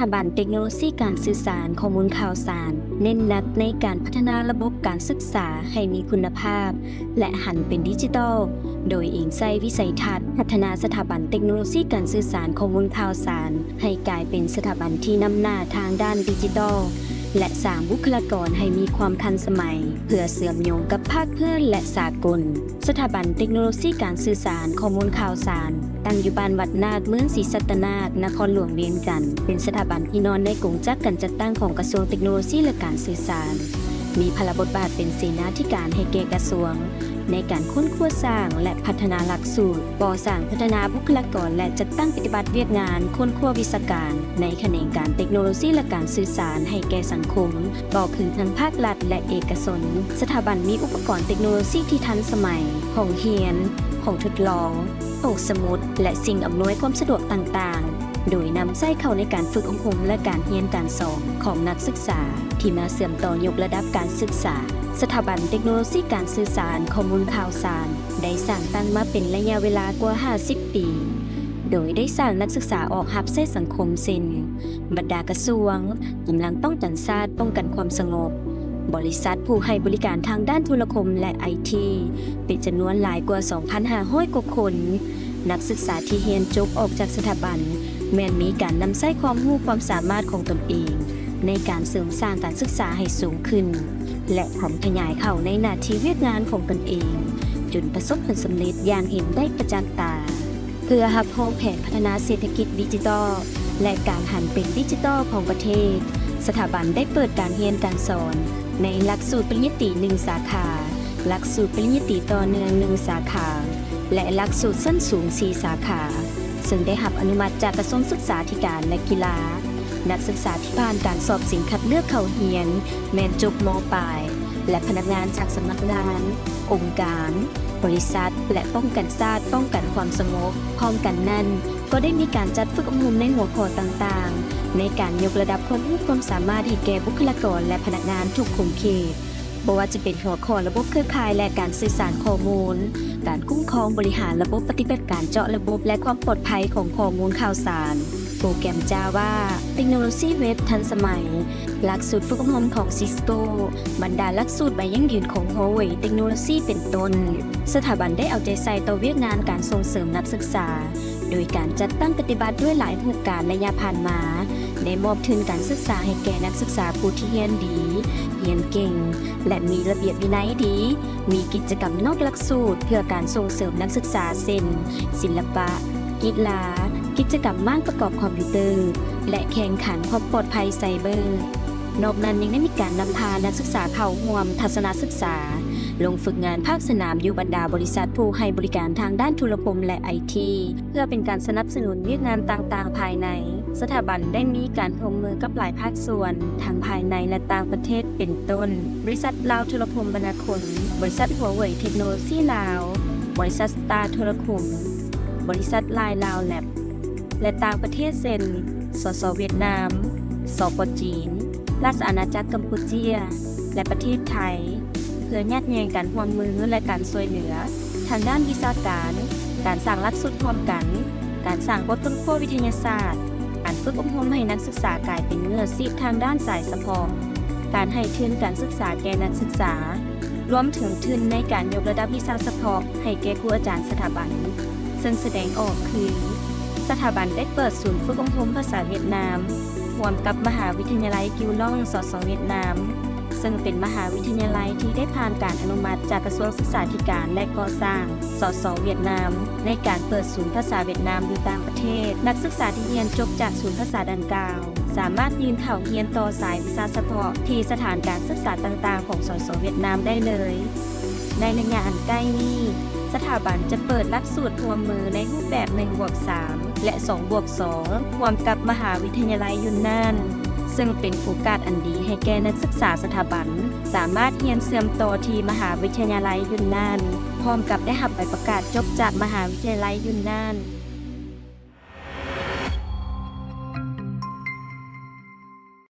าบันเทคโนโลยีการสื่อสารข้อมูลข่าวสารเน้นหนักในการพัฒนาระบบการศึกษาให้มีคุณภาพและหันเป็นดิจิทัลโดยอิงใส่วิสัยทัศน์พัฒนาสถาบันเทคโนโลยีการสื่อสารข้อมูลข่าวสารให้กลายเป็นสถาบันที่นำหน้าทางด้านดิจิทัลและสร้างบุคลากรให้มีความทันสมัยเพื่อเสื่อมโยงกับภาคพื้นและสากลสถาบันเทคโนโลยีการสื่อสารข้อมูลข่าวสารตั้งอยู่บ้านวัดนาคเมืองศรีสัตนาคนนครหลวงเวียงจันทร์เป็นสถาบันที่นอนในกงจักการจัดตั้งของกระทรวงเทคโนโลยีและการสื่อสารมีพระบทบาทเป็นเสนาธิการให้แก่กระทรวงในการค้นคว้าสร้างและพัฒนาหลักสูตรก่อสร้างพัฒนาบุคลากรและจัดตั้งปฏิบัติเวียกงานค้นคว้าวิชาการในแขนงการเทคโนโลยีและการสื่อสารให้แก่สังคมต่อถึงทั้งภาครัฐและเอกชนสถาบันมีอุปกรณ์เทคโนโลยีที่ทันสมัยห้องเรียนห้องทดลองห้องสมุดและสิ่งอำนวยความสะดวกต่างๆโดยนำใช้เข้าในการฝึกอบรมและการเรียนการสอนของนักศึกษาที่มาเสริมต่อยกระดับการศึกษาสถาบันเทคโนโลยีการสื่อสารข้อมูลข่าวสารได้สร้างตั้งมาเป็นระยะเวลากว่า 50 ปี โดยได้สร้างนักศึกษาออกรับใช้สังคมเช่นบรรดากระทรวงกำลังป้องกันชาติป้องกันความสงบบริษัทผู้ให้บริการทางด้านโทรคมและไอทีเป็นจำนวนหลายกว่า 2,500 กว่าคนนักศึกษาที่เรียนจบออกจากสถาบันแม้นมีการนำใช้ความรู้ความสามารถของตนเองในการเสริมสร้างการศึกษาให้สูงขึ้นและขยายเข้าในหน้าที่เวียกงานของตนเองจนประสบผลสำเร็จอย่างเห็นได้ประจักษ์ตาเพื่อรับโครงแผนพัฒนาเศรษฐกิจดิจิทัลและการหันเป็นดิจิทัลของประเทศสถาบันได้เปิดการเรียนการสอนในหลักสูตรปริญญาตรี1สาขาหลักสูตรปริญญาตรีต่อเนื่อง1สาขาและหลักสูตรชั้นสูง4สาขาซึ่งได้รับอนุมัติจากกระทรวงศึกษาธิการและกีฬานักศึกษาที่ผ่านการสอบสิ่งคัดเลือกเข้าเรียนแม้นจบม.ปลายและพนักงานจากสำนักงานองค์การบริษัทและป้องกันชาติป้องกันความสงบพร้อมกันนั้นก็ได้มีการจัดฝึกอบรมในหัวข้อต่างๆในการยกระดับความรู้ความสามารถให้แก่บุคลากรและพนักงานทุกคุมเขตบ่ว่าจะเป็นหัวข้อระบบเครือข่ายและการสื่อสารข้อมูลการคุ้มครองบริหารระบบปฏิบัติการเจาะระบบและความปลอดภัยของข้อมูลข่าวสารโปรแกรม Java เทคโนโลยีเว็บทันสมัยหลักสูตรฝึกอบรมของ Cisco บรรดาหลักสูตรใบยั่งยืนของ Huawei เทคโนโลยีเป็นต้นสถาบันได้เอาใจใส่ต่อเวียกงานการส่งเสริมนักศึกษาโดยการจัดตั้งปฏิบัติด้วยหลายโครงการระยะผ่านมาได้มอบทุนการศึกษาให้แก่นักศึกษาผู้ที่เรียนดีเรียนเก่งและมีระเบียบวินัยดีมีกิจกรรมนอกหลักสูตรเพื่อการส่งเสริมนักศึกษาเช่นศิลปะกีฬากิจกรรมม่านประกอบคอมพิวเตอร์และแข่งขันความปลอดภัยไซเบอร์นอกนั้นยังได้มีการนำพานักศึกษาเข้าร่วมทัศนศึกษาลงฝึกงานภาคสนามอยู่บรรดาบริษัทผู้ให้บริการทางด้านโทรคมและไอทีเพื่อเป็นการสนับสนุนเวียกงานต่างๆภายในสถาบันได้มีการร่วมมือกับหลายภาคส่วนทั้งภายในและต่างประเทศเป็นต้นบริษัทลาวโทรคมบรรณาคลบริษัทหัวเว่ยเทคโนโลยีลาวบริษัทสตาร์โทรคมบริษัทไลน์ลาวแลบและต่างประเทศเช่นสสเวียดนามสปจีนราชอาณาจักรกัมพูชาและประเทศไทยเพื่อแยกแยงการร่วมมือและการช่วยเหลือทางด้านวิชาการการสร้างหลักสูตรร่วมกันการสร้างบทค้นคว้าวิทยาศาสตร์การฝึกอบรมให้นักศึกษากลายเป็นมืออาชีพทางด้านสายสปอร์ตการให้ทุนการศึกษาแก่นักศึกษารวมถึงทุนในการยกระดับวิชาเฉพาะให้แก่ครูอาจารย์สถาบันซึ่งแสดงออกคือสถาบันได้เปิดศูนย์ฝึกอบรมภาษาเวียดนามร่วมกับมหาวิทยาลัยกิวล่องสสเวียดนามซึ่งเป็นมหาวิทยาลัยที่ได้ผ่านการอนุมัติจากกระทรวงศึกษาธิการและก่อสร้างสสเวียดนามในการเปิดศูนย์ภาษาเวียดนามอยู่ต่างประเทศนักศึกษาที่เรียนจบจากศูนย์ภาษาดังกล่าวสามารถยืนเข้าเรียนต่อสายวิชาเฉพาะที่สถานการศึกษาต่างๆของสสเวียดนามได้เลยในระยะอันใกล้นี้สถาบันจะเปิดหลักสูตรร่วมมือในรูปแบบ 1+3 และ 2+2 ร่วมกับมหาวิทยาลัยยุนนานซึ่งเป็นโอกาสอันดีให้แก่นักศึกษาสถาบันสามารถเรียนเชื่อมต่อที่มหาวิทยาลัยยุนนานพร้อมกับได้รับใบประกาศจบจากมหาวิทยาลัยยุนนาน